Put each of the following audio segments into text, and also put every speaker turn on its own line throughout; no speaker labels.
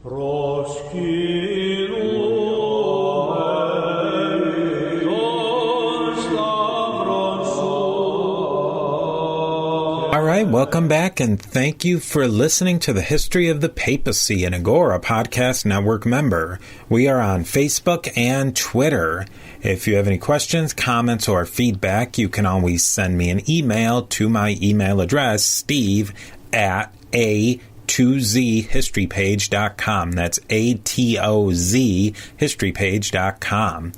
All right, welcome back, and thank you for listening to the History of the Papacy, an Agora Podcast Network member. We are on Facebook and Twitter. If you have any questions, comments, or feedback, you can always send me an email to my email address, steve@a2zhistorypage.com. That's A-T-O-Z historypage.com.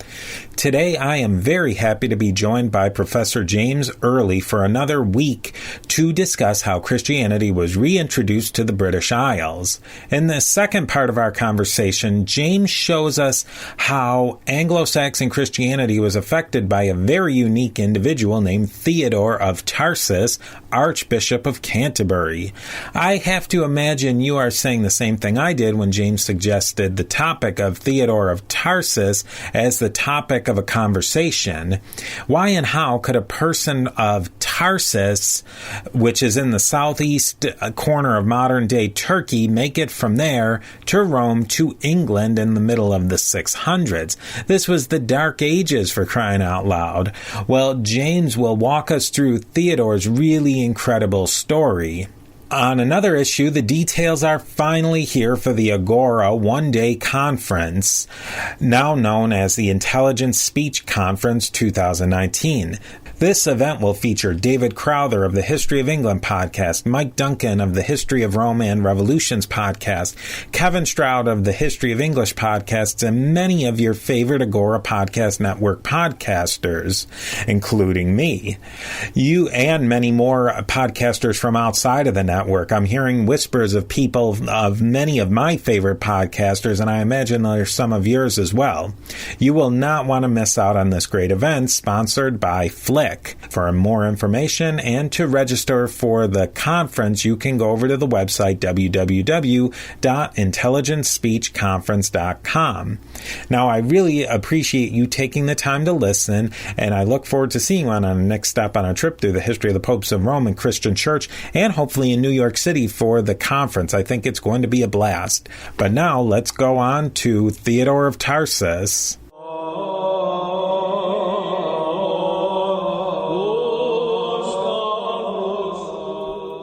Today, I am very happy to be joined by Professor James Early for another week to discuss how Christianity was reintroduced to the British Isles. In the second part of our conversation, James shows us how Anglo Saxon Christianity was affected by a very unique individual named Theodore of Tarsus, Archbishop of Canterbury. I have to imagine you are saying the same thing I did when James suggested the topic of Theodore of Tarsus as the topic of a conversation. Why and how could a person of Tarsus, which is in the southeast corner of modern-day Turkey, make it from there to Rome to England in the middle of the 600s? This was the Dark Ages, for crying out loud. Well, James will walk us through Theodore's really incredible story. On another issue, the details are finally here for the Agora one-day conference, now known as the Intelligent Speech Conference 2019. This event will feature David Crowther of the History of England podcast, Mike Duncan of the History of Rome and Revolutions podcast, Kevin Stroud of the History of English podcasts, and many of your favorite Agora Podcast Network podcasters, including me. You and many more podcasters from outside of the network. I'm hearing whispers of people of many of my favorite podcasters, and I imagine there's some of yours as well. You will not want to miss out on this great event, sponsored by Flick. For more information and to register for the conference, you can go over to the website www.intelligentspeechconference.com. Now, I really appreciate you taking the time to listen, and I look forward to seeing you on our next stop on our trip through the history of the popes of Rome and Christian Church, and hopefully in New York City for the conference. I think it's going to be a blast. But now, let's go on to Theodore of Tarsus.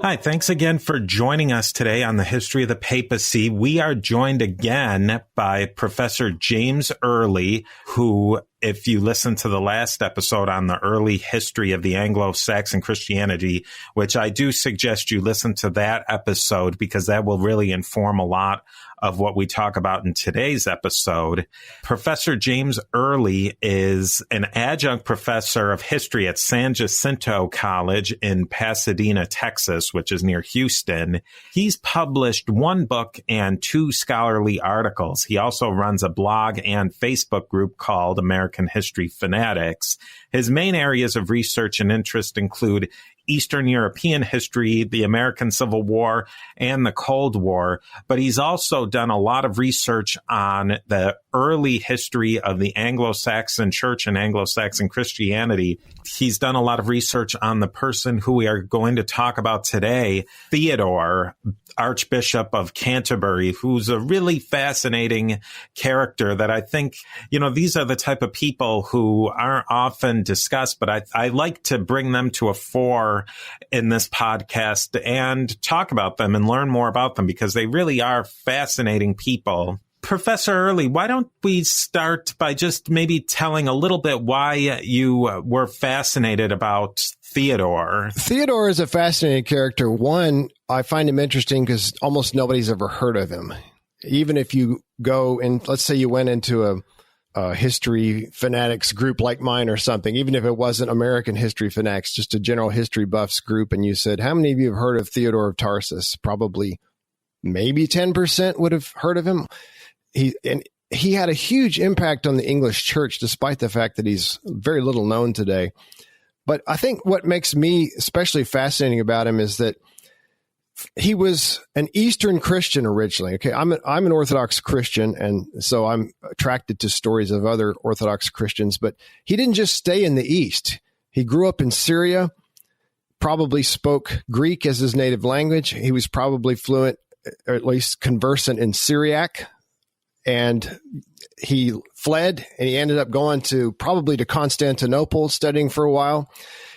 Hi, thanks again for joining us today on the History of the Papacy. We are joined again by Professor James Early, who, if you listen to the last episode on the early history of the Anglo Saxon Christianity, which I do suggest you listen to that episode because that will really inform a lot of what we talk about in today's episode. Professor James Early is an adjunct professor of history at San Jacinto College in Pasadena, Texas, which is near Houston. He's published one book and 2 scholarly articles. He also runs a blog and Facebook group called American History Fanatics. His main areas of research and interest include Eastern European history, the American Civil War, and the Cold War. But he's also done a lot of research on the early history of the Anglo-Saxon Church and Anglo-Saxon Christianity. He's done a lot of research on the person who we are going to talk about today, Theodore, Archbishop of Canterbury, who's a really fascinating character that I think, these are the type of people who aren't often discussed, but I like to bring them to a fore in this podcast and talk about them and learn more about them because they really are fascinating people. Professor Early, why don't we start by just maybe telling a little bit why you were fascinated about Theodore?
Theodore is a fascinating character. One, I find him interesting because almost nobody's ever heard of him. Even if you go and let's say you went into a history fanatics group like mine or something, even if it wasn't American history fanatics, just a general history buffs group, and you said, how many of you have heard of Theodore of Tarsus? Probably maybe 10% would have heard of him. He had a huge impact on the English church, despite the fact that he's very little known today. But I think what makes me especially fascinating about him is that he was an Eastern Christian originally. Okay, I'm an Orthodox Christian, and so I'm attracted to stories of other Orthodox Christians. But he didn't just stay in the East. He grew up in Syria, probably spoke Greek as his native language. He was probably fluent or at least conversant in Syriac, and he fled, and he ended up going probably to Constantinople, studying for a while.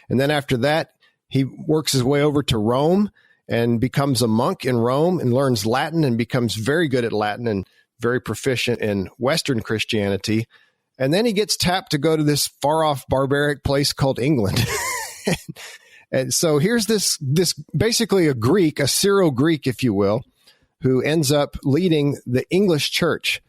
And then after that, he works his way over to Rome and becomes a monk in Rome and learns Latin and becomes very good at Latin and very proficient in Western Christianity. And then he gets tapped to go to this far-off barbaric place called England. And so here's this basically a Greek, a Syro-Greek, if you will, who ends up leading the English church.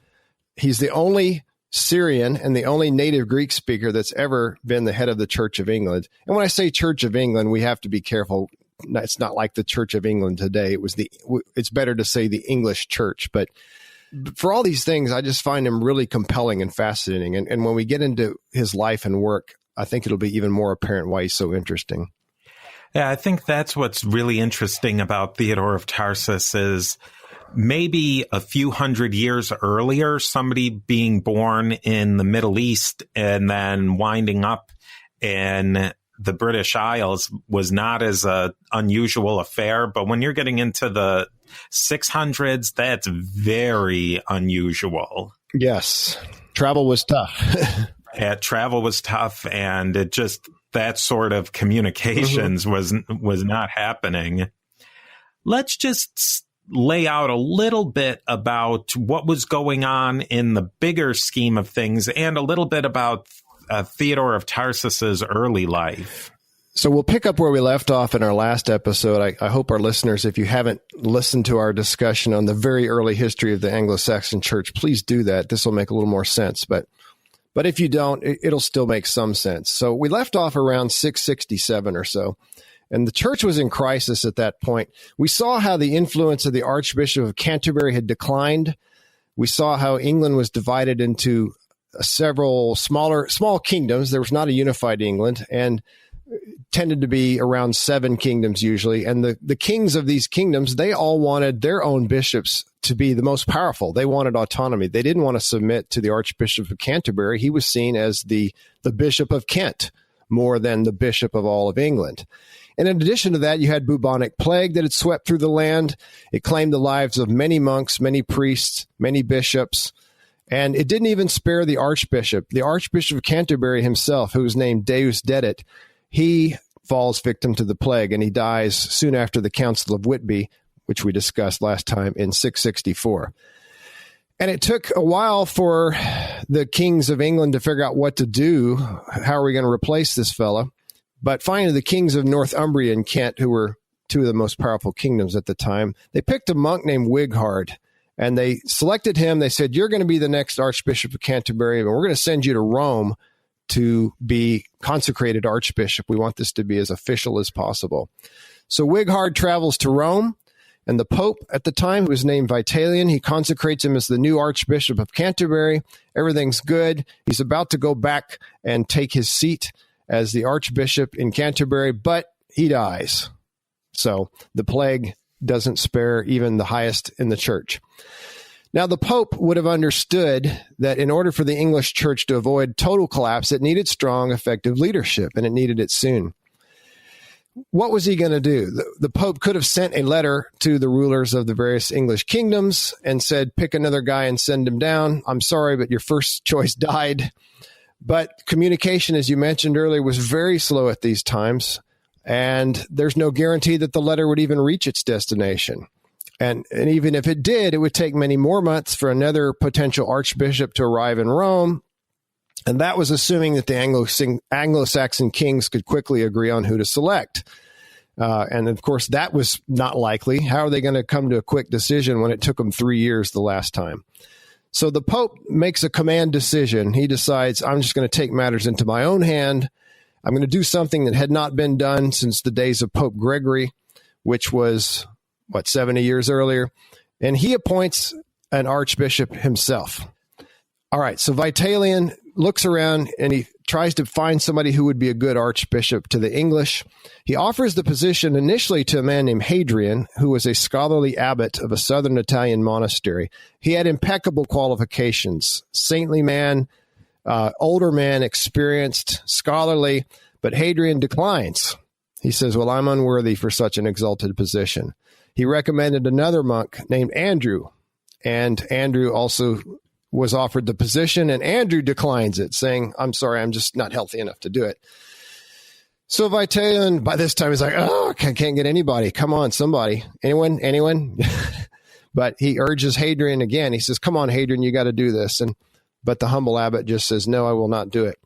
He's the only Syrian and the only native Greek speaker that's ever been the head of the Church of England. And when I say Church of England, we have to be careful. It's not like the Church of England today. It's better to say the English church. But for all these things, I just find him really compelling and fascinating. And when we get into his life and work, I think it'll be even more apparent why he's so interesting.
Yeah, I think that's what's really interesting about Theodore of Tarsus is maybe a few hundred years earlier, somebody being born in the Middle East and then winding up in the British Isles was not as a unusual affair. But when you're getting into the 600s, that's very unusual.
Yes. Travel was tough.
Travel was tough, and it just, that sort of communications was not happening. Let's just lay out a little bit about what was going on in the bigger scheme of things and a little bit about Theodore of Tarsus's early life.
So we'll pick up where we left off in our last episode. I hope our listeners, if you haven't listened to our discussion on the very early history of the Anglo Saxon Church, please do that. This will make a little more sense. But if you don't, it'll still make some sense. So we left off around 667 or so, and the church was in crisis at that point. We saw how the influence of the Archbishop of Canterbury had declined. We saw how England was divided into several small kingdoms. There was not a unified England, and tended to be around 7 kingdoms usually. And the kings of these kingdoms, they all wanted their own bishops to be the most powerful. They wanted autonomy. They didn't want to submit to the Archbishop of Canterbury. He was seen as the Bishop of Kent more than the Bishop of all of England. And in addition to that, you had bubonic plague that had swept through the land. It claimed the lives of many monks, many priests, many bishops. And it didn't even spare the Archbishop. The Archbishop of Canterbury himself, who was named Deus Dedit, he falls victim to the plague, and he dies soon after the Council of Whitby, which we discussed last time in 664. And it took a while for the kings of England to figure out what to do. How are we going to replace this fella? But finally, the kings of Northumbria and Kent, who were 2 of the most powerful kingdoms at the time, they picked a monk named Wighard, and they selected him. They said, "You're going to be the next Archbishop of Canterbury, and we're going to send you to Rome to be consecrated archbishop. We want this to be as official as possible." So Wighard travels to Rome, and the Pope at the time, who was named Vitalian, he consecrates him as the new Archbishop of Canterbury. Everything's good. He's about to go back and take his seat as the Archbishop in Canterbury, but he dies. So the plague doesn't spare even the highest in the church. Now, the Pope would have understood that in order for the English church to avoid total collapse, it needed strong, effective leadership, and it needed it soon. What was he going to do? The Pope could have sent a letter to the rulers of the various English kingdoms and said, pick another guy and send him down. I'm sorry, but your first choice died. But communication, as you mentioned earlier, was very slow at these times, and there's no guarantee that the letter would even reach its destination. And even if it did, it would take many more months for another potential archbishop to arrive in Rome. And that was assuming that the Anglo-Saxon kings could quickly agree on who to select. And of course, that was not likely. How are they going to come to a quick decision when it took them 3 years the last time? So the Pope makes a command decision. He decides, I'm just going to take matters into my own hand. I'm going to do something that had not been done since the days of Pope Gregory, which was 70 years earlier, and he appoints an archbishop himself. All right, so Vitalian looks around and he tries to find somebody who would be a good archbishop to the English. He offers the position initially to a man named Hadrian, who was a scholarly abbot of a southern Italian monastery. He had impeccable qualifications, saintly man, older man, experienced, scholarly, but Hadrian declines. He says, well, I'm unworthy for such an exalted position. he recommended another monk named Andrew. And Andrew also was offered the position, and Andrew declines it, saying, I'm sorry, I'm just not healthy enough to do it. So Vitalian, by this time, is like, oh, I can't get anybody. Come on, somebody. Anyone? But he urges Hadrian again. He says, come on, Hadrian, you got to do this. But the humble abbot just says, no, I will not do it.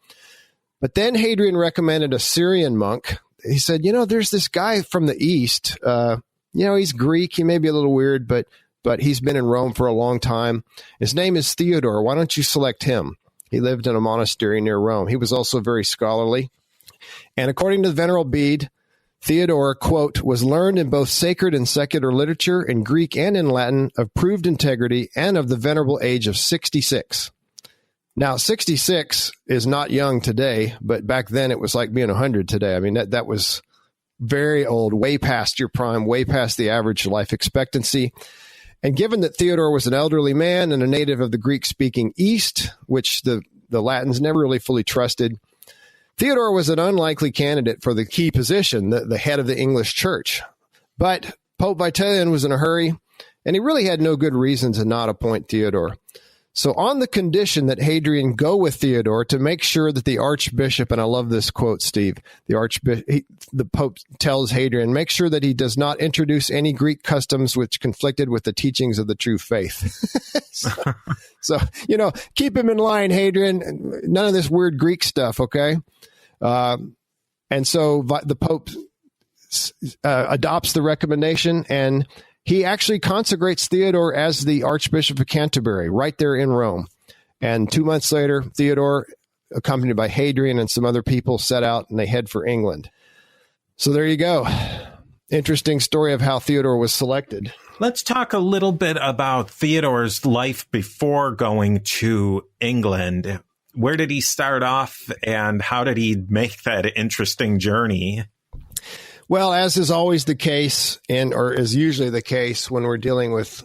But then Hadrian recommended a Syrian monk. He said, there's this guy from the East. He's Greek. He may be a little weird, but he's been in Rome for a long time. His name is Theodore. Why don't you select him? He lived in a monastery near Rome. He was also very scholarly. And according to the Venerable Bede, Theodore, quote, was learned in both sacred and secular literature, in Greek and in Latin, of proved integrity, and of the venerable age of 66. Now, 66 is not young today, but back then it was like being 100 today. I mean, that was very old, way past your prime, way past the average life expectancy. And given that Theodore was an elderly man and a native of the Greek-speaking East, which the Latins never really fully trusted, Theodore was an unlikely candidate for the key position, the head of the English church. But Pope Vitalian was in a hurry, and he really had no good reason to not appoint Theodore. So on the condition that Hadrian go with Theodore to make sure that the archbishop, and I love this quote, Steve, the Pope tells Hadrian, make sure that he does not introduce any Greek customs which conflicted with the teachings of the true faith. so, keep him in line, Hadrian. None of this weird Greek stuff, okay? And so the Pope adopts the recommendation, and he actually consecrates Theodore as the Archbishop of Canterbury right there in Rome. And 2 months later, Theodore, accompanied by Hadrian and some other people, set out and they head for England. So there you go. Interesting story of how Theodore was selected.
Let's talk a little bit about Theodore's life before going to England. Where did he start off, and how did he make that interesting journey?
Well, as is always the case, or is usually the case when we're dealing with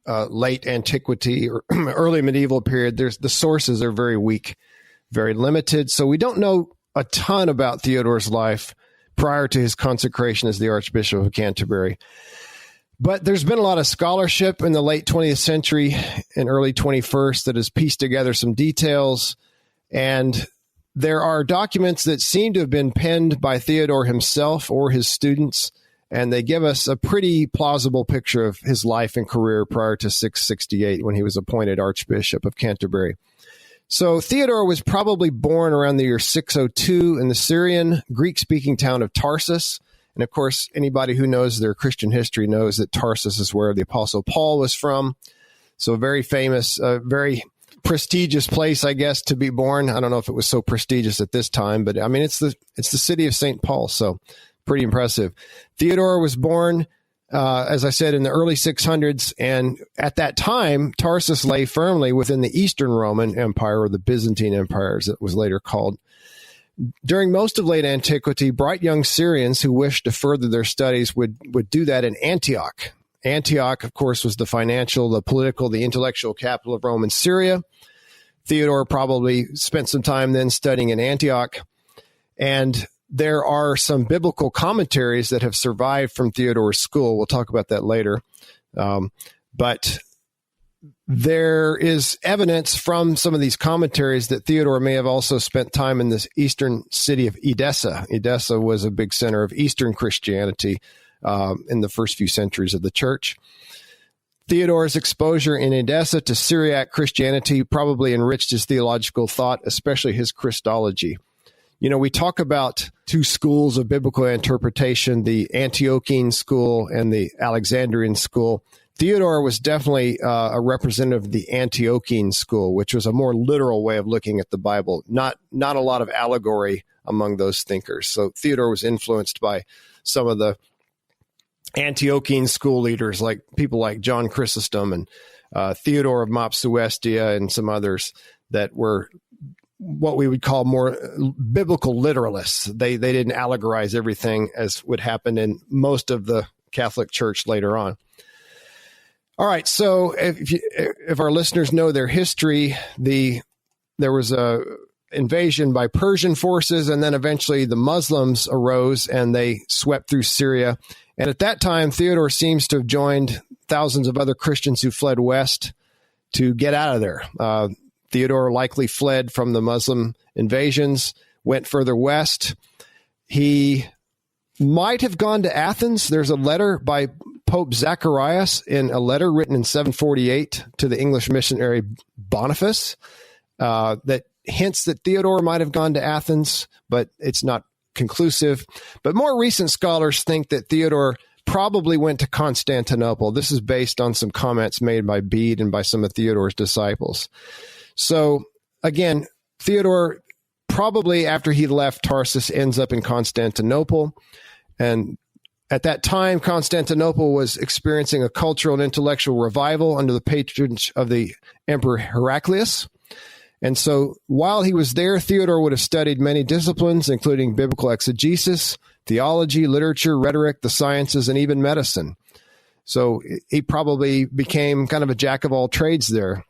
late antiquity or early medieval period, the sources are very weak, very limited. So we don't know a ton about Theodore's life prior to his consecration as the Archbishop of Canterbury. But there's been a lot of scholarship in the late 20th century and early 21st that has pieced together some details. And there are documents that seem to have been penned by Theodore himself or his students, and they give us a pretty plausible picture of his life and career prior to 668 when he was appointed Archbishop of Canterbury. So Theodore was probably born around the year 602 in the Syrian Greek-speaking town of Tarsus. And of course, anybody who knows their Christian history knows that Tarsus is where the Apostle Paul was from. So very famous, very prestigious place, I guess, to be born. I don't know if it was so prestigious at this time, but I mean, it's the city of St. Paul, so pretty impressive. Theodore was born, as I said, in the early 600s, and at that time, Tarsus lay firmly within the Eastern Roman Empire, or the Byzantine Empire, as it was later called. During most of late antiquity, bright young Syrians who wished to further their studies would do that in Antioch. Antioch, of course, was the financial, the political, the intellectual capital of Rome and Syria. Theodore probably spent some time then studying in Antioch. And there are some biblical commentaries that have survived from Theodore's school. We'll talk about that later. But there is evidence from some of these commentaries that Theodore may have also spent time in this eastern city of Edessa. Edessa was a big center of Eastern Christianity in the first few centuries of the church. Theodore's exposure in Edessa to Syriac Christianity probably enriched his theological thought, especially his Christology. You know, we talk about two schools of biblical interpretation, the Antiochian school and the Alexandrian school. Theodore was definitely a representative of the Antiochian school, which was a more literal way of looking at the Bible, not a lot of allegory among those thinkers. So Theodore was influenced by some of the Antiochian school leaders, like people like John Chrysostom and Theodore of Mopsuestia and some others that were what we would call more biblical literalists. They didn't allegorize everything as would happen in most of the Catholic Church later on. All right, so if our listeners know their history, there was invasion by Persian forces, and then eventually the Muslims arose and they swept through Syria. And at that time, Theodore seems to have joined thousands of other Christians who fled west to get out of there. Theodore likely fled from the Muslim invasions, went further west. He might have gone to Athens. There's a letter by Pope Zacharias, in a letter written in 748 to the English missionary Boniface, that hints that Theodore might have gone to Athens, but it's not conclusive. But more recent scholars think that Theodore probably went to Constantinople. This is based on some comments made by Bede and by some of Theodore's disciples. So again, Theodore probably, after he left Tarsus, ends up in Constantinople. And at that time, Constantinople was experiencing a cultural and intellectual revival under the patronage of the Emperor Heraclius. And so while he was there, Theodore would have studied many disciplines, including biblical exegesis, theology, literature, rhetoric, the sciences, and even medicine. So he probably became kind of a jack of all trades there.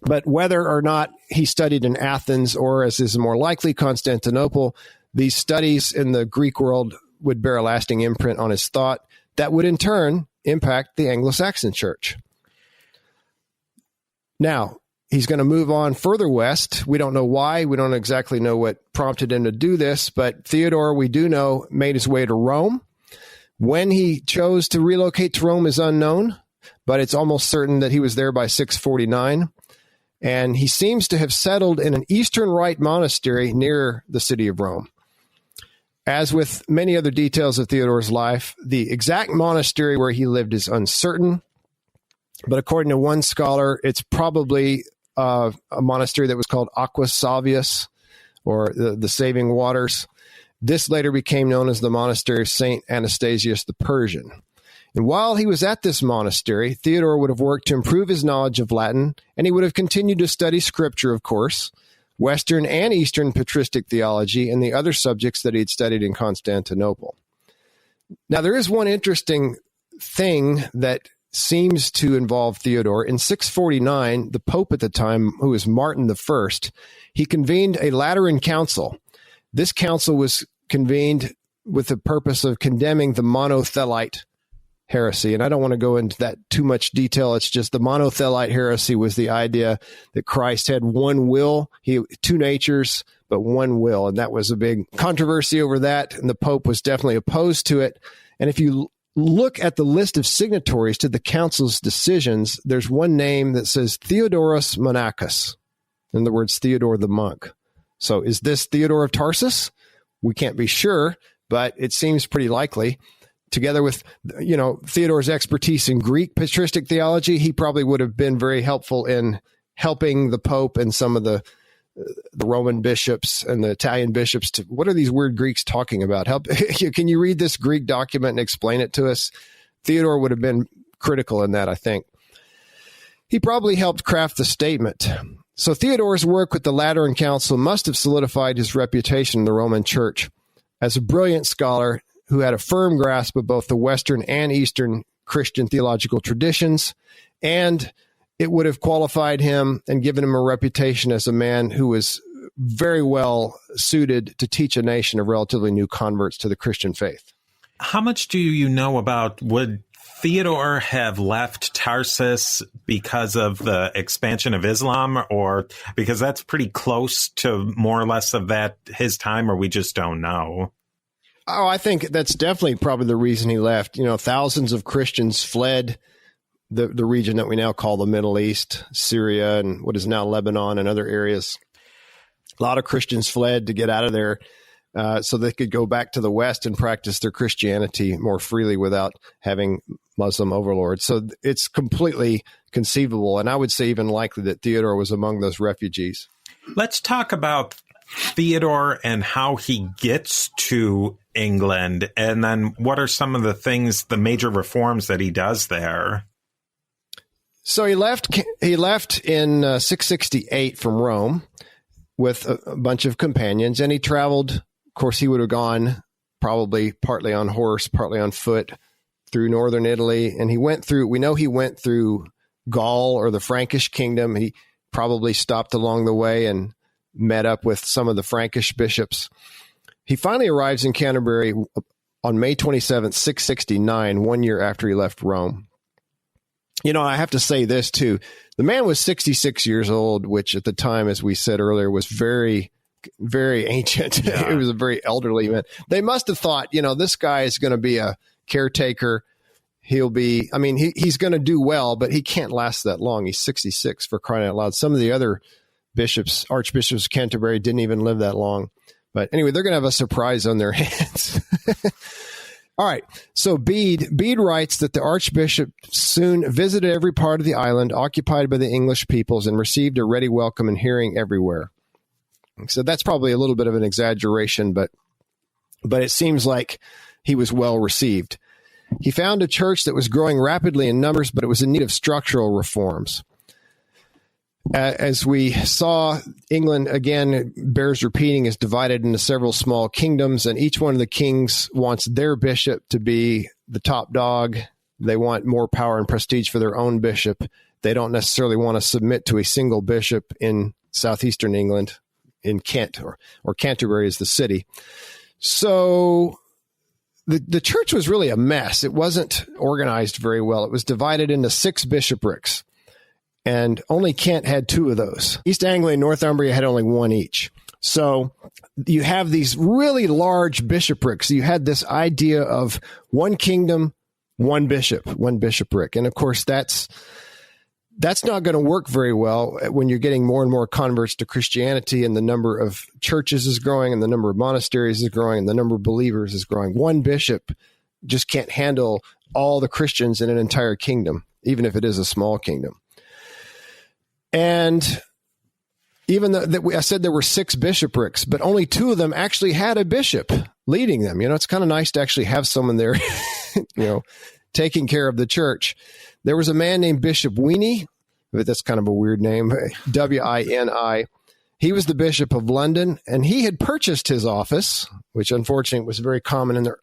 But whether or not he studied in Athens or, as is more likely, Constantinople, these studies in the Greek world would bear a lasting imprint on his thought that would in turn impact the Anglo Saxon church. Now, he's going to move on further west. We don't know why. We don't exactly know what prompted him to do this, but Theodore, we do know, made his way to Rome. When he chose to relocate to Rome is unknown, but it's almost certain that he was there by 649. And he seems to have settled in an Eastern Rite monastery near the city of Rome. As with many other details of Theodore's life, the exact monastery where he lived is uncertain. But according to one scholar, it's probably a monastery that was called Aqua Salvius, or the Saving Waters. This later became known as the monastery of St. Anastasius the Persian. And while he was at this monastery, Theodore would have worked to improve his knowledge of Latin, and he would have continued to study scripture, of course, Western and Eastern patristic theology, and the other subjects that he had studied in Constantinople. Now, there is one interesting thing that seems to involve Theodore. In 649, the Pope at the time, who was Martin I, he convened a Lateran Council. This council was convened with the purpose of condemning the monothelite heresy. And I don't want to go into that too much detail. It's just the monothelite heresy was the idea that Christ had one will, two natures, but one will. And that was a big controversy over that. And the Pope was definitely opposed to it. And if you look at the list of signatories to the council's decisions, there's one name that says Theodorus Monachus. In other words, Theodore the monk. So is this Theodore of Tarsus? We can't be sure, but it seems pretty likely. Together with, Theodore's expertise in Greek patristic theology, he probably would have been very helpful in helping the Pope and some of the Roman bishops and the Italian bishops to, what are these weird Greeks talking about? Can you read this Greek document and explain it to us? Theodore would have been critical in that, I think. He probably helped craft the statement. So Theodore's work with the Lateran Council must have solidified his reputation in the Roman Church as a brilliant scholar who had a firm grasp of both the Western and Eastern Christian theological traditions, and it would have qualified him and given him a reputation as a man who was very well suited to teach a nation of relatively new converts to the Christian faith.
How much do you know about, would Theodore have left Tarsus because of the expansion of Islam, or because that's pretty close to more or less of that his time, or we just don't know?
Oh, I think that's definitely probably the reason he left. Thousands of Christians fled the region that we now call the Middle East, Syria, and what is now Lebanon and other areas. A lot of Christians fled to get out of there so they could go back to the West and practice their Christianity more freely without having Muslim overlords. So it's completely conceivable, and I would say even likely, that Theodore was among those refugees.
Let's talk about Theodore and how he gets to England, and then what are some of the things, the major reforms that he does there?
So he left in 668 from Rome with a bunch of companions, and he traveled. Of course, he would have gone probably partly on horse, partly on foot through northern Italy, and he went through Gaul, or the Frankish kingdom. He probably stopped along the way and met up with some of the Frankish bishops. He finally arrives in Canterbury on May 27th, 669, 1 year after he left Rome. I have to say this too. The man was 66 years old, which at the time, as we said earlier, was very, very ancient.
Yeah.
It was a very elderly man. They must have thought, this guy is going to be a caretaker. He's going to do well, but he can't last that long. He's 66, for crying out loud. Some of the other archbishops of Canterbury didn't even live that long. But anyway, they're going to have a surprise on their hands. All right. So Bede writes that the archbishop soon visited every part of the island occupied by the English peoples and received a ready welcome and hearing everywhere. So that's probably a little bit of an exaggeration, but it seems like he was well received. He found a church that was growing rapidly in numbers, but it was in need of structural reforms. As we saw, England, again, bears repeating, is divided into several small kingdoms, and each one of the kings wants their bishop to be the top dog. They want more power and prestige for their own bishop. They don't necessarily want to submit to a single bishop in southeastern England, in Kent, or Canterbury is the city. So the church was really a mess. It wasn't organized very well. It was divided into 6 bishoprics. And only Kent had 2 of those. East Anglia and Northumbria had only 1 each. So you have these really large bishoprics. You had this idea of one kingdom, one bishopric. And of course, that's not going to work very well when you're getting more and more converts to Christianity, and the number of churches is growing, and the number of monasteries is growing, and the number of believers is growing. One bishop just can't handle all the Christians in an entire kingdom, even if it is a small kingdom. And even though I said there were 6 bishoprics, but only 2 of them actually had a bishop leading them. It's kind of nice to actually have someone there, taking care of the church. There was a man named Bishop Wini, but that's kind of a weird name, Wini. He was the Bishop of London, and he had purchased his office, which unfortunately was very common in the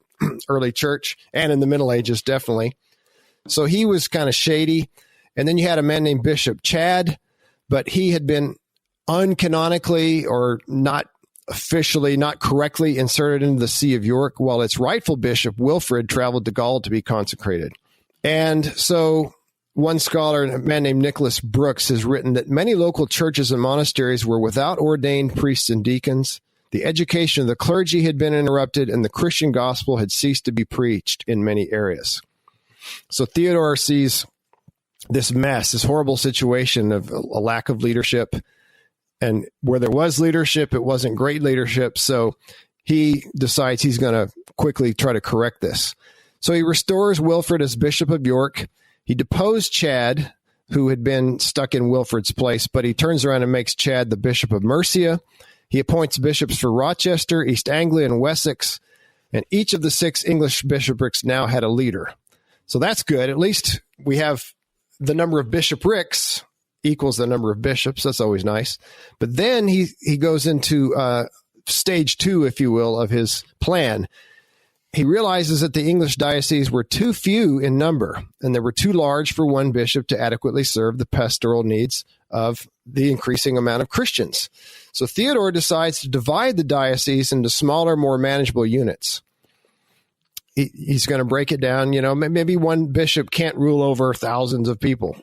early church and in the Middle Ages, definitely. So he was kind of shady. And then you had a man named Bishop Chad, but he had been uncanonically, or not officially, not correctly inserted into the See of York, while its rightful bishop, Wilfrid, traveled to Gaul to be consecrated. And so one scholar, a man named Nicholas Brooks, has written that many local churches and monasteries were without ordained priests and deacons. The education of the clergy had been interrupted, and the Christian gospel had ceased to be preached in many areas. So Theodore sees this mess, this horrible situation of a lack of leadership. And where there was leadership, it wasn't great leadership. So he decides he's going to quickly try to correct this. So he restores Wilfrid as Bishop of York. He deposed Chad, who had been stuck in Wilfrid's place, but he turns around and makes Chad the Bishop of Mercia. He appoints bishops for Rochester, East Anglia, and Wessex. And each of the 6 English bishoprics now had a leader. So that's good. At least we have the number of bishoprics equals the number of bishops. That's always nice. But then he goes into stage 2, if you will, of his plan. He realizes that the English dioceses were too few in number, and they were too large for one bishop to adequately serve the pastoral needs of the increasing amount of Christians. So Theodore decides to divide the diocese into smaller, more manageable units. He's going to break it down. Maybe one bishop can't rule over thousands of people.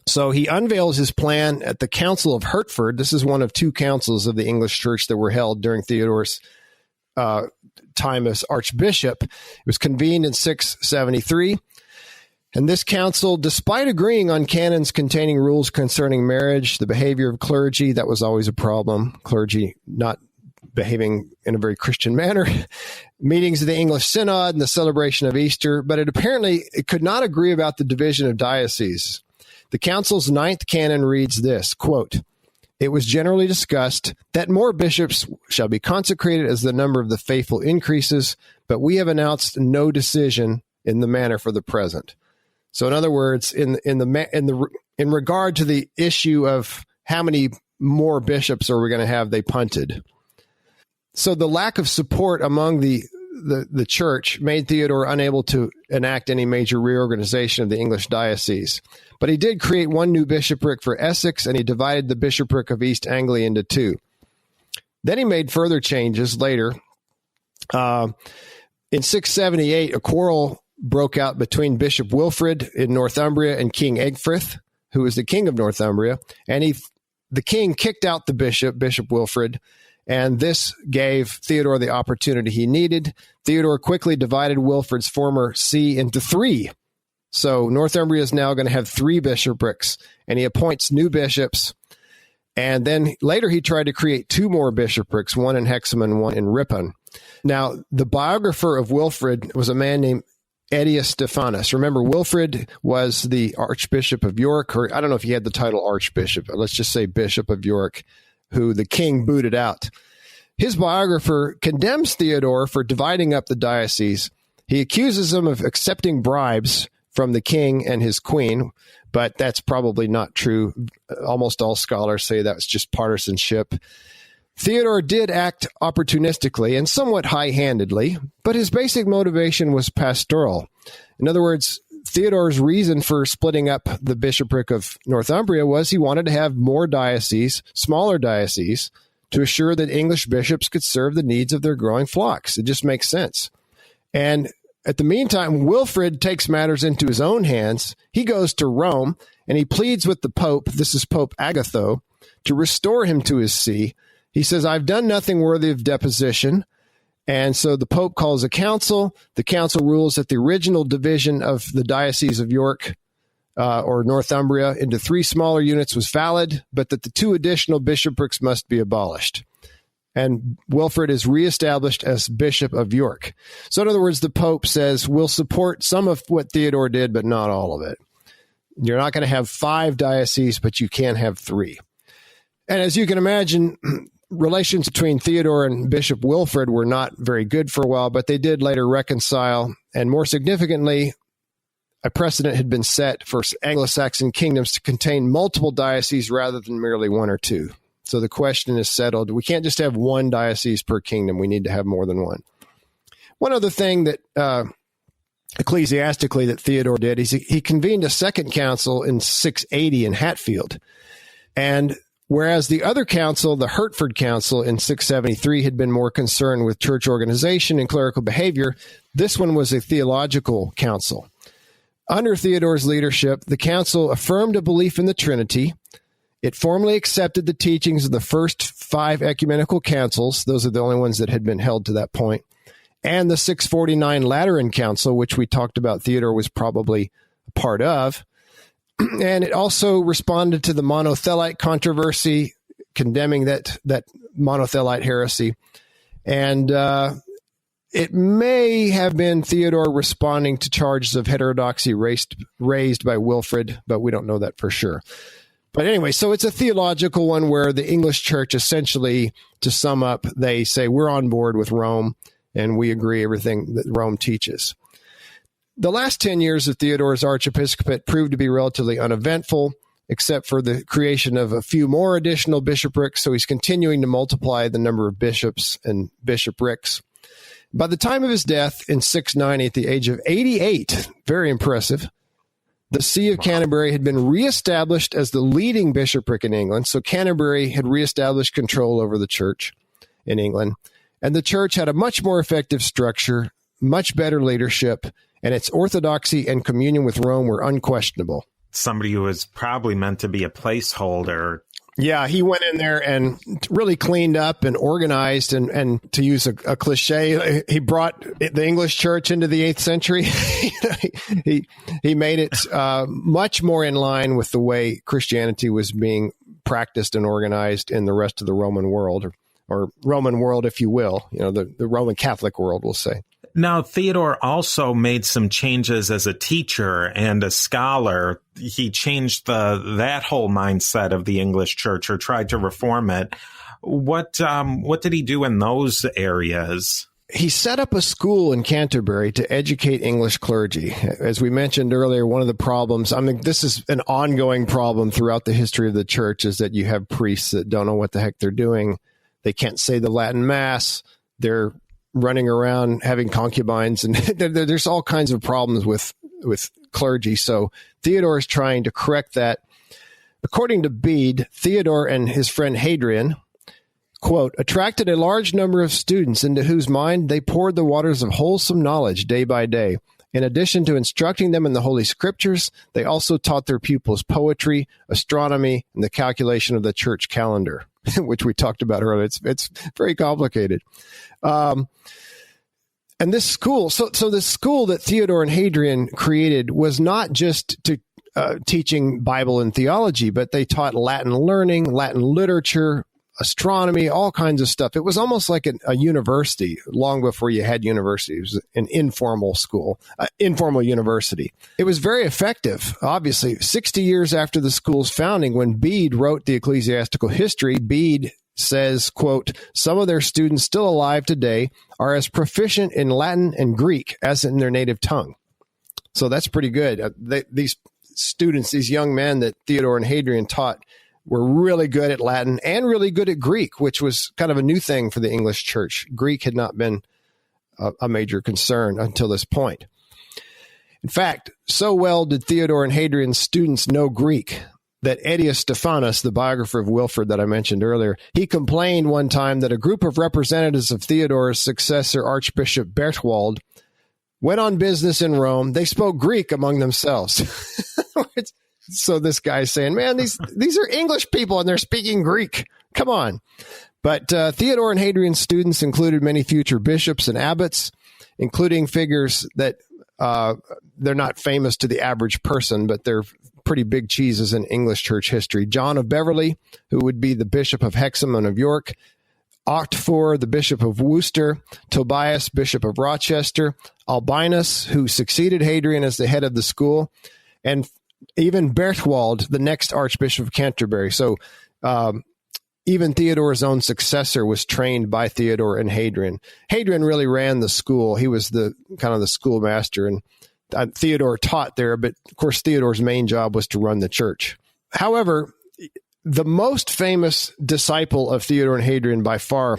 So he unveils his plan at the Council of Hertford. This is one of 2 councils of the English church that were held during Theodore's time as archbishop. It was convened in 673. And this council, despite agreeing on canons containing rules concerning marriage, the behavior of clergy, that was always a problem, clergy not behaving in a very Christian manner, meetings of the English Synod and the celebration of Easter, but it could not agree about the division of dioceses. The council's 9th canon reads this, quote, "It was generally discussed that more bishops shall be consecrated as the number of the faithful increases, but we have announced no decision in the matter for the present." So in other words, in regard to the issue of how many more bishops are we going to have, they punted. So the lack of support among the church made Theodore unable to enact any major reorganization of the English diocese. But he did create one new bishopric for Essex, and he divided the bishopric of East Anglia into 2. Then he made further changes later. In 678, a quarrel broke out between Bishop Wilfrid in Northumbria and King Egfrith, who was the king of Northumbria. And the king kicked out the Bishop Wilfrid, and this gave Theodore the opportunity he needed. Theodore quickly divided Wilfrid's former see into three. So Northumbria is now going to have three bishoprics, and he appoints new bishops. And then later he tried to create two more bishoprics, one in Hexham and one in Ripon. Now, the biographer of Wilfrid was a man named Aetius Stephanus. Remember, Wilfrid was the Archbishop of York, or I don't know if he had the title Archbishop, but let's just say Bishop of York, who the king booted out. His biographer condemns Theodore for dividing up the diocese. He accuses him of accepting bribes from the king and his queen, but that's probably not true. Almost all scholars say that was just partisanship. Theodore did act opportunistically and somewhat high-handedly, but his basic motivation was pastoral. In other words, Theodore's reason for splitting up the bishopric of Northumbria was he wanted to have more dioceses, smaller dioceses, to assure that English bishops could serve the needs of their growing flocks. It just makes sense. And at the meantime, Wilfrid takes matters into his own hands. He goes to Rome, and he pleads with the Pope, this is Pope Agatho, to restore him to his see. He says, I've done nothing worthy of deposition. And so the Pope calls a council. The council rules that the original division of the Diocese of York or Northumbria into three smaller units was valid, but that the two additional bishoprics must be abolished. And Wilfrid is reestablished as Bishop of York. So in other words, the Pope says, we'll support some of what Theodore did, but not all of it. You're not going to have 5 dioceses, but you can have 3. And as you can imagine, relations between Theodore and Bishop Wilfrid were not very good for a while, but they did later reconcile. And more significantly, a precedent had been set for Anglo Saxon kingdoms to contain multiple dioceses rather than merely 1 or 2. So the question is settled. We can't just have 1 diocese per kingdom. We need to have more than 1. One other thing that ecclesiastically that Theodore did is he convened a second council in 680 in Hatfield. And whereas the other council, the Hertford Council in 673, had been more concerned with church organization and clerical behavior, this one was a theological council. Under Theodore's leadership, the council affirmed a belief in the Trinity. It formally accepted the teachings of the first 5 ecumenical councils. Those are the only ones that had been held to that point. And the 649 Lateran Council, which we talked about Theodore was probably a part of. And it also responded to the monothelite controversy, condemning that monothelite heresy. And it may have been Theodore responding to charges of heterodoxy raised by Wilfrid, but we don't know that for sure. But anyway, so it's a theological one where the English church essentially, to sum up, they say we're on board with Rome and we agree everything that Rome teaches. The last 10 years of Theodore's archiepiscopate proved to be relatively uneventful, except for the creation of a few more additional bishoprics. So he's continuing to multiply the number of bishops and bishoprics. By the time of his death in 690, at the age of 88, very impressive, the See of Canterbury had been reestablished as the leading bishopric in England. So Canterbury had reestablished control over the church in England. And the church had a much more effective structure, much better leadership, and its orthodoxy and communion with Rome were unquestionable.
Somebody who was probably meant to be a placeholder.
Yeah, he went in there and really cleaned up and organized, and to use a cliche, he brought the English church into the 8th century. He made it much more in line with the way Christianity was being practiced and organized in the rest of the Roman world, or Roman world, if you will, the Roman Catholic world, we'll say.
Now, Theodore also made some changes as a teacher and a scholar. He changed that whole mindset of the English church, or tried to reform it. What did he do in those areas?
He set up a school in Canterbury to educate English clergy. As we mentioned earlier, one of the problems, this is an ongoing problem throughout the history of the church, is that you have priests that don't know what the heck they're doing. They can't say the Latin Mass. They're running around having concubines, and there's all kinds of problems with clergy. So Theodore is trying to correct that. According to Bede, Theodore and his friend Hadrian quote, attracted a large number of students into whose mind they poured the waters of wholesome knowledge day by day. In addition to instructing them in the Holy Scriptures, they also taught their pupils poetry, astronomy, and the calculation of the church calendar, which we talked about earlier. It's very complicated. And this school, so the school that Theodore and Hadrian created was not just to teaching Bible and theology, but they taught Latin learning, Latin literature, astronomy, all kinds of stuff. It was almost like a university long before you had universities. It was an informal school, informal university. It was very effective, obviously. 60 years after the school's founding, when Bede wrote the ecclesiastical history, Bede says, quote, some of their students still alive today are as proficient in Latin and Greek as in their native tongue. So that's pretty good. These students, these young men that Theodore and Hadrian taught, were really good at Latin and really good at Greek, which was kind of a new thing for the English church. Greek had not been a major concern until this point. In fact, so well did Theodore and Hadrian's students know Greek that Aetius Stephanus, the biographer of Wilfrid that I mentioned earlier, he complained one time that a group of representatives of Theodore's successor, Archbishop Bertwald, went on business in Rome. They spoke Greek among themselves. So this guy's saying, man, these are English people and they're speaking Greek. Come on. But Theodore and Hadrian's students included many future bishops and abbots, including figures that they're not famous to the average person, but they're pretty big cheeses in English church history. John of Beverley, who would be the Bishop of Hexham and of York, Octfor, the Bishop of Worcester, Tobias, Bishop of Rochester, Albinus, who succeeded Hadrian as the head of the school, and even Bertwald, the next Archbishop of Canterbury. So even Theodore's own successor was trained by Theodore and Hadrian. Hadrian really ran the school. He was the kind of the schoolmaster, and Theodore taught there, but of course Theodore's main job was to run the church. However, the most famous disciple of Theodore and Hadrian by far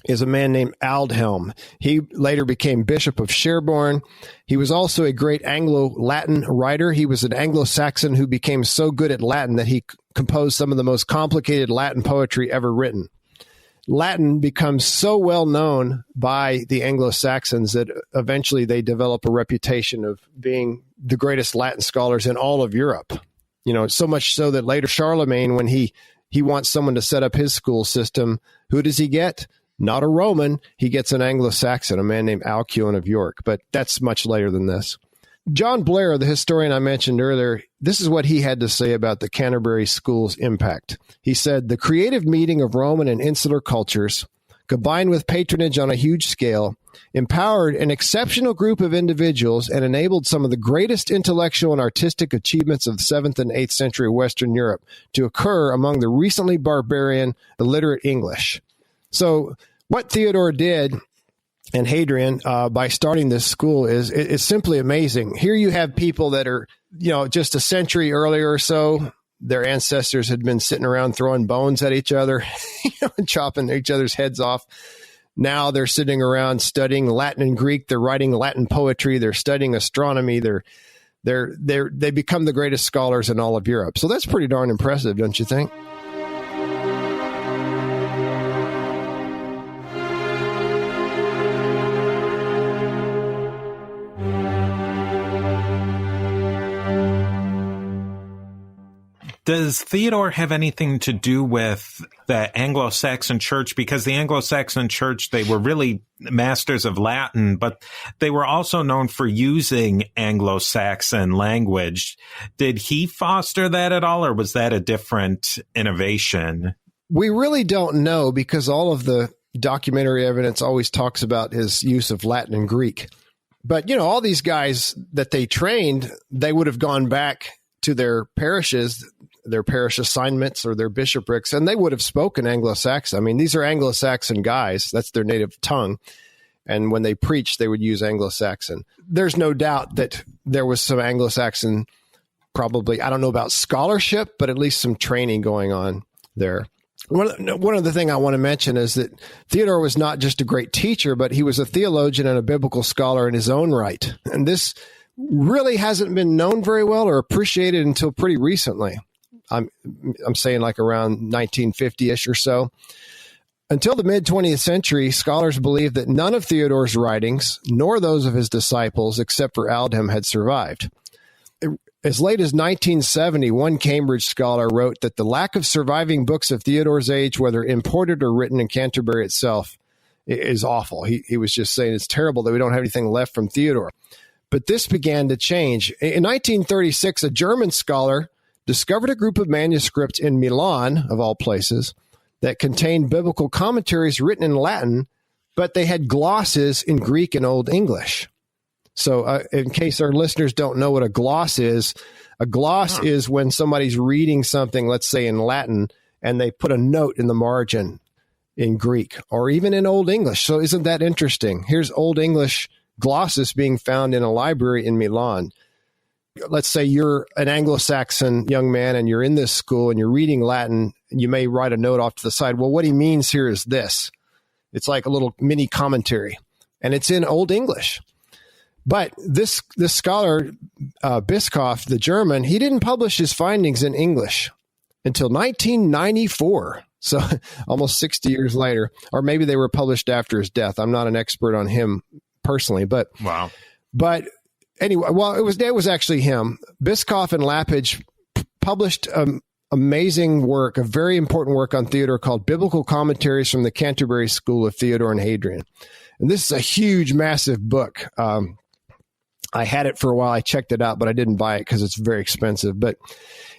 is a man named Aldhelm. He later became Bishop of Sherborne. He was also a great Anglo-Latin writer. He was an Anglo Saxon who became so good at Latin that he composed some of the most complicated Latin poetry ever written. Latin becomes so well known by the Anglo Saxons that eventually they develop a reputation of being the greatest Latin scholars in all of Europe. You know, so much so that later Charlemagne, when he wants someone to set up his school system, who does he get? Not a Roman. He gets an Anglo-Saxon, a man named Alcuin of York, but that's much later than this. John Blair, the historian I mentioned earlier, this is what he had to say about the Canterbury School's impact. He said, the creative meeting of Roman and insular cultures, combined with patronage on a huge scale, empowered an exceptional group of individuals and enabled some of the greatest intellectual and artistic achievements of the 7th and 8th century Western Europe to occur among the recently barbarian, illiterate English. So what Theodore did and Hadrian by starting this school is simply amazing. Here you have people that are, just a century earlier or so, their ancestors had been sitting around throwing bones at each other, and chopping each other's heads off. Now they're sitting around studying Latin and Greek. They're writing Latin poetry. They're studying astronomy. They become the greatest scholars in all of Europe. So that's pretty darn impressive, don't you think?
Does Theodore have anything to do with the Anglo Saxon Church? Because the Anglo Saxon Church, they were really masters of Latin, but they were also known for using Anglo Saxon language. Did he foster that at all, or was that a different innovation?
We really don't know, because all of the documentary evidence always talks about his use of Latin and Greek. But, all these guys that they trained, they would have gone back to their parishes, their parish assignments or their bishoprics, and they would have spoken Anglo-Saxon. I mean, these are Anglo-Saxon guys. That's their native tongue. And when they preached, they would use Anglo-Saxon. There's no doubt that there was some Anglo-Saxon, probably, I don't know about scholarship, but at least some training going on there. One of the things I want to mention is that Theodore was not just a great teacher, but he was a theologian and a biblical scholar in his own right. And this really hasn't been known very well or appreciated until pretty recently. I'm saying like around 1950-ish or so. Until the mid-20th century, scholars believed that none of Theodore's writings, nor those of his disciples, except for Aldhelm, had survived. As late as 1970, one Cambridge scholar wrote that the lack of surviving books of Theodore's age, whether imported or written in Canterbury itself, is awful. He was just saying it's terrible that we don't have anything left from Theodore. But this began to change. In 1936, a German scholar discovered a group of manuscripts in Milan, of all places, that contained biblical commentaries written in Latin, but they had glosses in Greek and Old English. So in case our listeners don't know what a gloss is is when somebody's reading something, let's say in Latin, and they put a note in the margin in Greek or even in Old English. So isn't that interesting? Here's Old English glosses being found in a library in Milan. Let's say you're an Anglo Saxon young man and you're in this school and you're reading Latin. You may write a note off to the side. Well, what he means here is this. It's like a little mini commentary, and it's in Old English. But this scholar, Bischoff, the German, he didn't publish his findings in English until 1994. So almost 60 years later, or maybe they were published after his death. I'm not an expert on him personally, but
wow.
But anyway, well, it was actually him. Bischoff and Lappage published amazing work, a very important work on Theodore called Biblical Commentaries from the Canterbury School of Theodore and Hadrian. And this is a huge, massive book. I had it for a while. I checked it out, but I didn't buy it because it's very expensive. But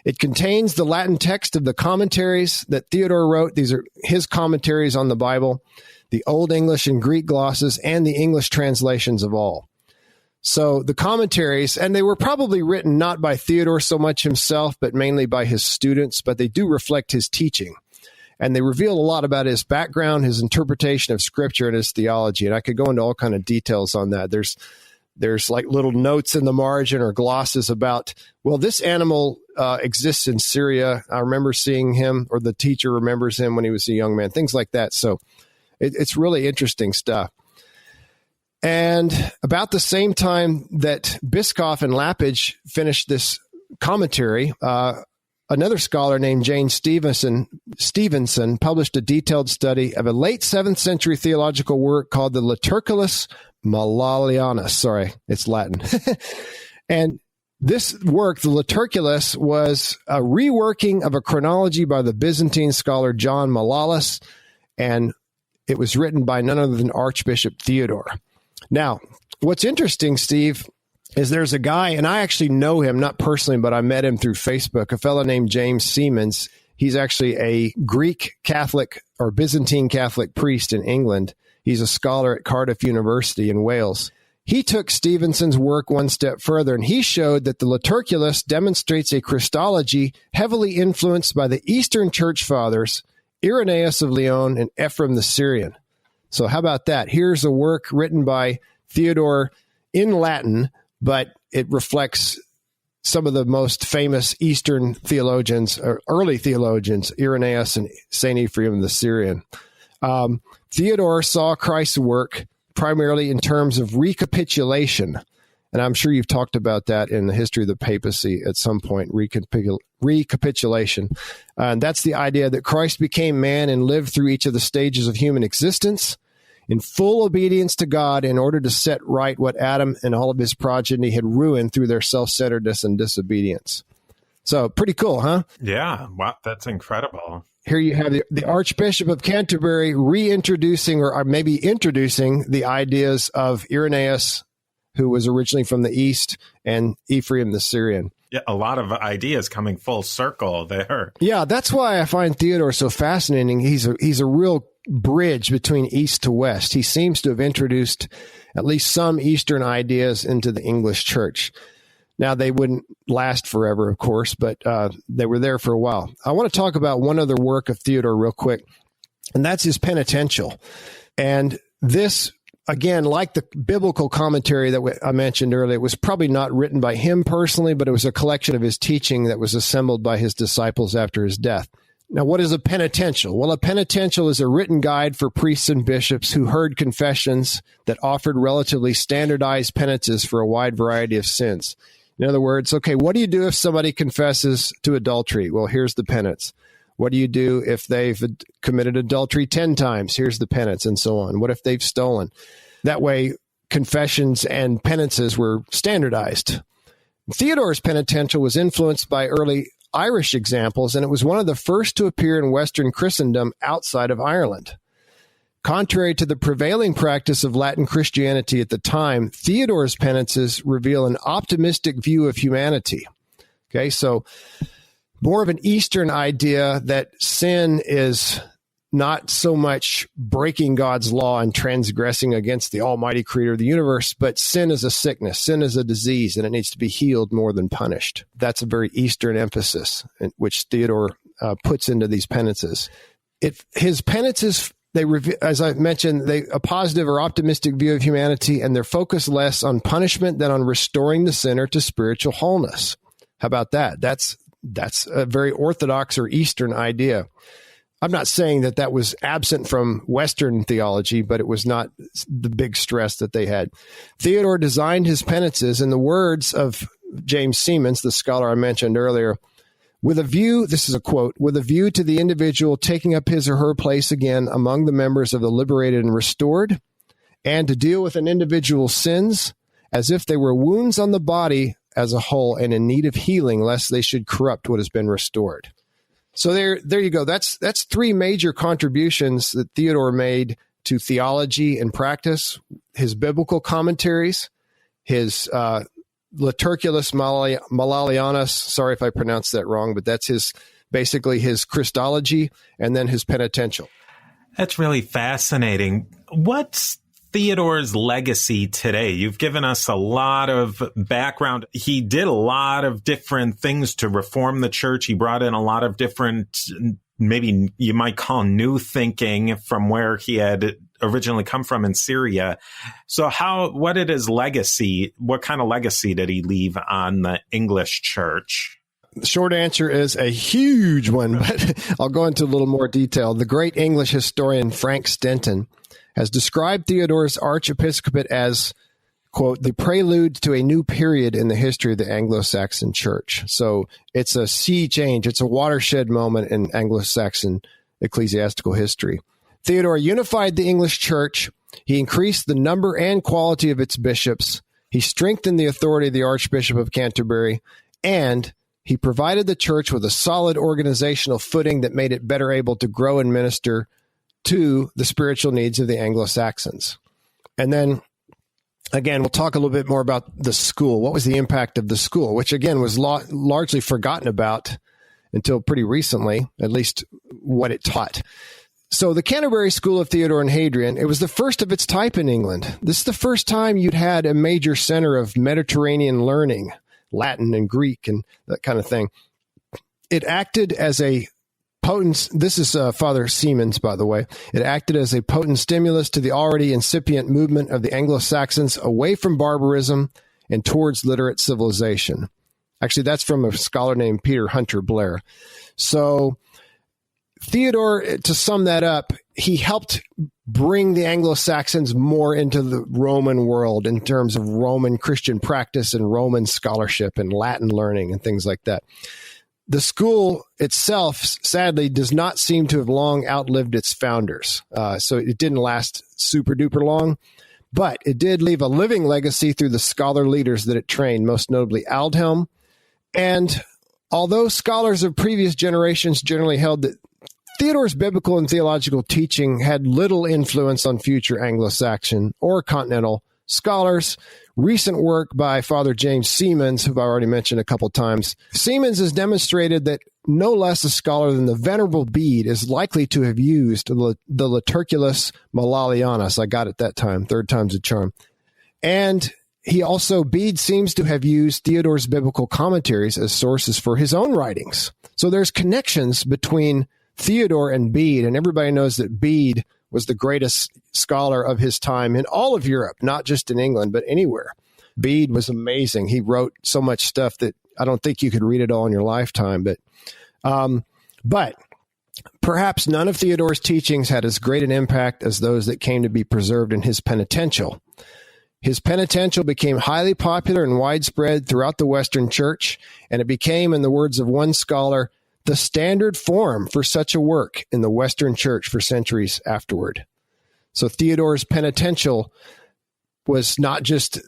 it contains the Latin text of the commentaries that Theodore wrote. These are his commentaries on the Bible, the Old English and Greek glosses, and the English translations of all. So the commentaries, and they were probably written not by Theodore so much himself, but mainly by his students, but they do reflect his teaching. And they reveal a lot about his background, his interpretation of Scripture, and his theology. And I could go into all kind of details on that. There's like little notes in the margin or glosses about, well, this animal exists in Syria. I remember seeing him, or the teacher remembers him when he was a young man, things like that. So it's really interesting stuff. And about the same time that Bischoff and Lappage finished this commentary, another scholar named James Stevenson published a detailed study of a late 7th century theological work called the Liturgicus Malalianus. Sorry, it's Latin. And this work, the Liturgicus, was a reworking of a chronology by the Byzantine scholar John Malalas, and it was written by none other than Archbishop Theodore. Now, what's interesting, Steve, is there's a guy, and I actually know him, not personally, but I met him through Facebook, a fellow named James Siemens. He's actually a Greek Catholic or Byzantine Catholic priest in England. He's a scholar at Cardiff University in Wales. He took Stevenson's work one step further, and he showed that the Liturgicus demonstrates a Christology heavily influenced by the Eastern Church Fathers, Irenaeus of Lyon and Ephraim the Syrian. So how about that? Here's a work written by Theodore in Latin, but it reflects some of the most famous Eastern theologians, or early theologians, Irenaeus and St. Ephraim the Syrian. Theodore saw Christ's work primarily in terms of recapitulation. And I'm sure you've talked about that in the history of the papacy at some point, recapitulation. And that's the idea that Christ became man and lived through each of the stages of human existence in full obedience to God in order to set right what Adam and all of his progeny had ruined through their self-centeredness and disobedience. So pretty cool, huh?
Yeah. Wow. That's incredible.
Here you have the Archbishop of Canterbury reintroducing or maybe introducing the ideas of Irenaeus, who was originally from the East, and Ephraim the Syrian.
Yeah, a lot of ideas coming full circle there.
Yeah, that's why I find Theodore so fascinating. He's a real bridge between East to West. He seems to have introduced at least some Eastern ideas into the English church. Now, they wouldn't last forever, of course, but they were there for a while. I want to talk about one other work of Theodore real quick, and that's his penitential. And this, again, like the biblical commentary that I mentioned earlier, it was probably not written by him personally, but it was a collection of his teaching that was assembled by his disciples after his death. Now, what is a penitential? Well, a penitential is a written guide for priests and bishops who heard confessions that offered relatively standardized penances for a wide variety of sins. In other words, okay, what do you do if somebody confesses to adultery? Well, here's the penance. What do you do if they've committed adultery 10 times? Here's the penance, and so on. What if they've stolen? That way, confessions and penances were standardized. Theodore's penitential was influenced by early Irish examples, and it was one of the first to appear in Western Christendom outside of Ireland. Contrary to the prevailing practice of Latin Christianity at the time, Theodore's penances reveal an optimistic view of humanity. Okay, so more of an Eastern idea that sin is not so much breaking God's law and transgressing against the almighty creator of the universe, but sin is a sickness, sin is a disease, and it needs to be healed more than punished. That's a very Eastern emphasis, which Theodore puts into these penances. His penances, as I mentioned, a positive or optimistic view of humanity, and they're focused less on punishment than on restoring the sinner to spiritual wholeness. How about that? That's a very Orthodox or Eastern idea. I'm not saying that was absent from Western theology, but it was not the big stress that they had. Theodore designed his penances, in the words of James Seamans, the scholar I mentioned earlier, with a view, this is a quote, with a view to the individual taking up his or her place again among the members of the liberated and restored, and to deal with an individual's sins as if they were wounds on the body as a whole and in need of healing, lest they should corrupt what has been restored. So there you go. That's three major contributions that Theodore made to theology and practice: his biblical commentaries, his Liturgulus Malalianus. Sorry if I pronounced that wrong, but that's basically his Christology, and then his penitential.
That's really fascinating. What's Theodore's legacy today? You've given us a lot of background. He did a lot of different things to reform the church. He brought in a lot of different, maybe you might call new thinking from where he had originally come from in Syria. So what did his legacy, what kind of legacy did he leave on the English church?
The short answer is a huge one, but I'll go into a little more detail. The great English historian Frank Stenton has described Theodore's archiepiscopate as, quote, the prelude to a new period in the history of the Anglo Saxon church. So it's a sea change. It's a watershed moment in Anglo Saxon ecclesiastical history. Theodore unified the English church. He increased the number and quality of its bishops. He strengthened the authority of the Archbishop of Canterbury, and he provided the church with a solid organizational footing that made it better able to grow and minister to the spiritual needs of the Anglo-Saxons. And then, again, we'll talk a little bit more about the school. What was the impact of the school, which, again, was largely forgotten about until pretty recently, at least what it taught. So the Canterbury School of Theodore and Hadrian, it was the first of its type in England. This is the first time you'd had a major center of Mediterranean learning, Latin and Greek and that kind of thing. It acted as a potent, this is Father Seamans, by the way. It acted as a potent stimulus to the already incipient movement of the Anglo-Saxons away from barbarism and towards literate civilization. Actually, that's from a scholar named Peter Hunter Blair. So Theodore, to sum that up, he helped bring the Anglo-Saxons more into the Roman world in terms of Roman Christian practice and Roman scholarship and Latin learning and things like that. The school itself, sadly, does not seem to have long outlived its founders. So it didn't last super duper long, but it did leave a living legacy through the scholar leaders that it trained, most notably Aldhelm. And although scholars of previous generations generally held that Theodore's biblical and theological teaching had little influence on future Anglo-Saxon or continental scholars, recent work by Father James Seamans, who I already mentioned a couple times, Seamans has demonstrated that no less a scholar than the Venerable Bede is likely to have used the Liturgulus Malalianus. I got it that time, third time's a charm. And Bede seems to have used Theodore's biblical commentaries as sources for his own writings. So there's connections between Theodore and Bede, and everybody knows that Bede was the greatest scholar of his time in all of Europe, not just in England, but anywhere. Bede was amazing. He wrote so much stuff that I don't think you could read it all in your lifetime. But perhaps none of Theodore's teachings had as great an impact as those that came to be preserved in his penitential. His penitential became highly popular and widespread throughout the Western Church, and it became, in the words of one scholar, the standard form for such a work in the Western Church for centuries afterward. So Theodore's penitential was not just,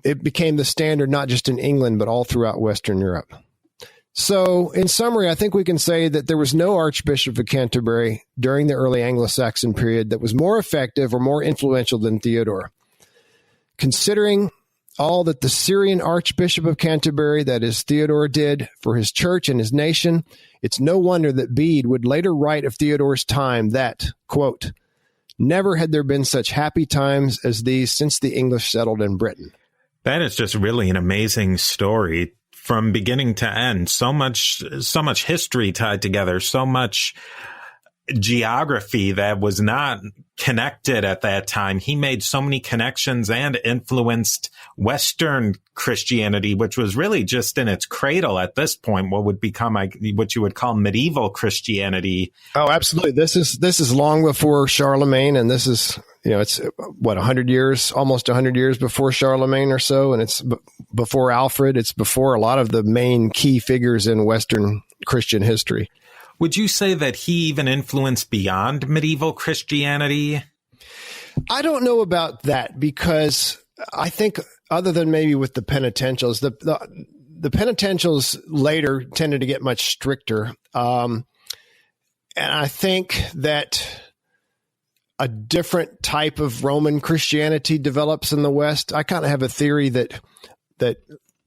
it became the standard not just in England, but all throughout Western Europe. So in summary, I think we can say that there was no Archbishop of Canterbury during the early Anglo-Saxon period that was more effective or more influential than Theodore. Considering all that the Syrian Archbishop of Canterbury, that is Theodore, did for his church and his nation, it's no wonder that Bede would later write of Theodore's time that, quote, "Never had there been such happy times as these since the English settled in Britain."
That is just really an amazing story from beginning to end. So much history tied together, so much geography that was not connected at that time. He made so many connections and influenced Western Christianity, which was really just in its cradle at this point, what would become what you would call medieval Christianity.
Oh, absolutely. This is long before Charlemagne, and this is, it's what, 100 years, almost 100 years before Charlemagne or so, and it's before Alfred. It's before a lot of the main key figures in Western Christian history.
Would you say that he even influenced beyond medieval Christianity?
I don't know about that, because I think other than maybe with the penitentials, the penitentials later tended to get much stricter. And I think that a different type of Roman Christianity develops in the West. I kind of have a theory that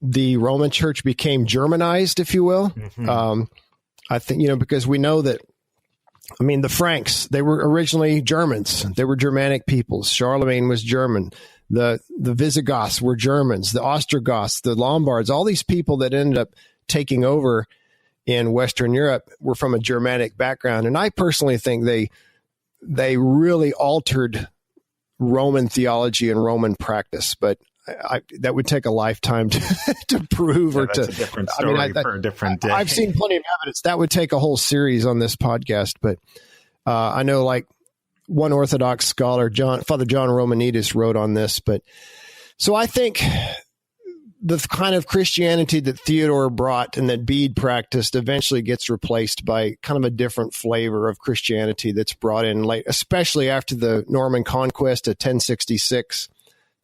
the Roman Church became Germanized, if you will. Mm-hmm. I think, because we know that, the Franks, they were originally Germans. They were Germanic peoples. Charlemagne was German. The Visigoths were Germans. The Ostrogoths, the Lombards, all these people that ended up taking over in Western Europe were from a Germanic background. And I personally think they really altered Roman theology and Roman practice. But that would take a lifetime to prove,
that's a different story for a different day.
I've seen plenty of evidence. That would take a whole series on this podcast. But I know, like, one Orthodox scholar, Father John Romanides, wrote on this. But so I think the kind of Christianity that Theodore brought and that Bede practiced eventually gets replaced by kind of a different flavor of Christianity that's brought in late, especially after the Norman conquest of 1066.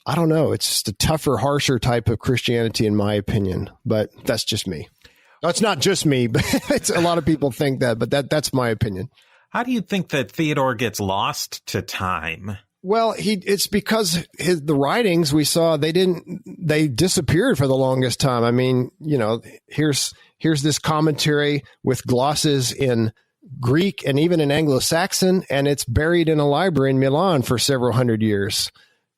I don't know. It's just a tougher, harsher type of Christianity, in my opinion. But that's just me. No, it's not just me, but a lot of people think that. But that's my opinion.
How do you think that Theodore gets lost to time?
Well, it's because the writings we saw, they disappeared for the longest time. Here's this commentary with glosses in Greek and even in Anglo Saxon, and it's buried in a library in Milan for several hundred years.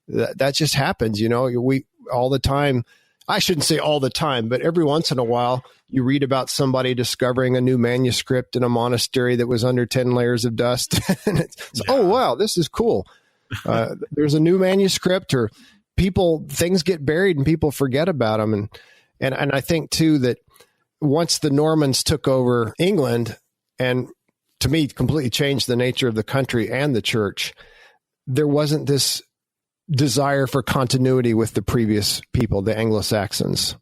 That just happens, we all the time. I shouldn't say all the time, but every once in a while you read about somebody discovering a new manuscript in a monastery that was under 10 layers of dust. And oh, wow, this is cool. There's a new manuscript, or things get buried and people forget about them. And I think too, that once the Normans took over England, and to me, completely changed the nature of the country and the church, there wasn't this desire for continuity with the previous people, the Anglo-Saxons.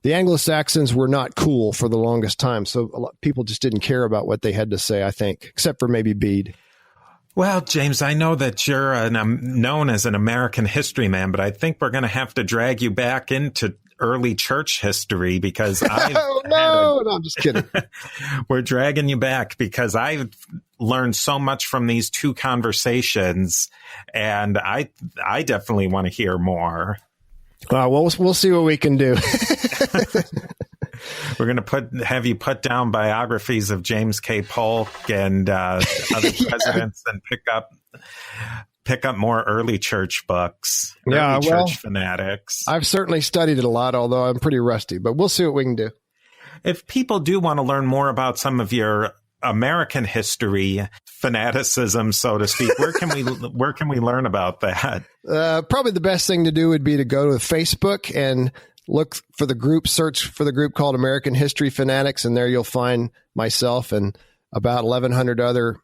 The Anglo-Saxons were not cool for the longest time, so a lot of people just didn't care about what they had to say, I think, except for maybe Bede.
Well, James, I know that you're known as an American history man, but I think we're going to have to drag you back into early church history, because
no, I'm just kidding.
We're dragging you back because I've learned so much from these two conversations, and I definitely want to hear more.
We'll see what we can do.
We're going to have you put down biographies of James K. Polk and other presidents, and pick up more early church books. Church fanatics.
I've certainly studied it a lot, although I'm pretty rusty, but we'll see what we can do.
If people do want to learn more about some of your American history fanaticism, so to speak, where can we learn about that?
Probably the best thing to do would be to go to Facebook and search for the group called American History Fanatics, and there you'll find myself and about 1,100 other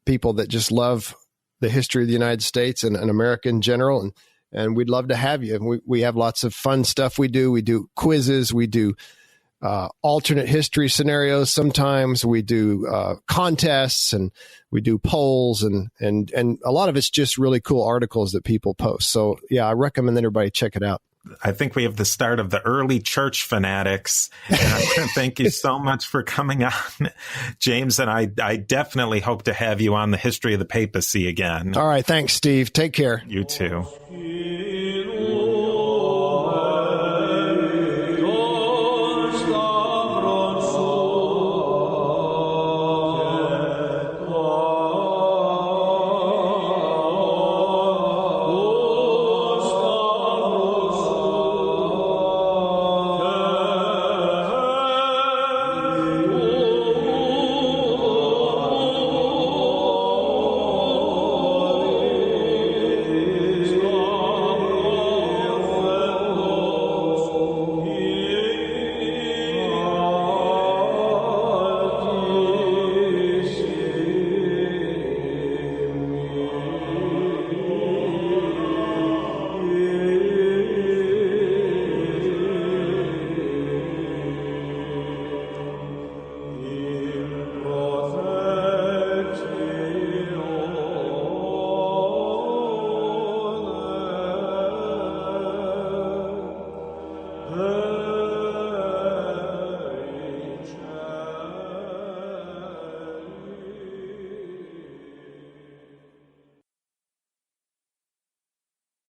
people that just love the history of the United States and America in general. And we'd love to have you. We have lots of fun stuff we do. We do quizzes. We do alternate history scenarios. Sometimes we do contests and we do polls, and a lot of it's just really cool articles that people post. So yeah, I recommend that everybody check it out.
I think we have the start of the early church fanatics. And I want to thank you so much for coming on, James. And I definitely hope to have you on the history of the papacy again.
All right. Thanks, Steve. Take care.
You too.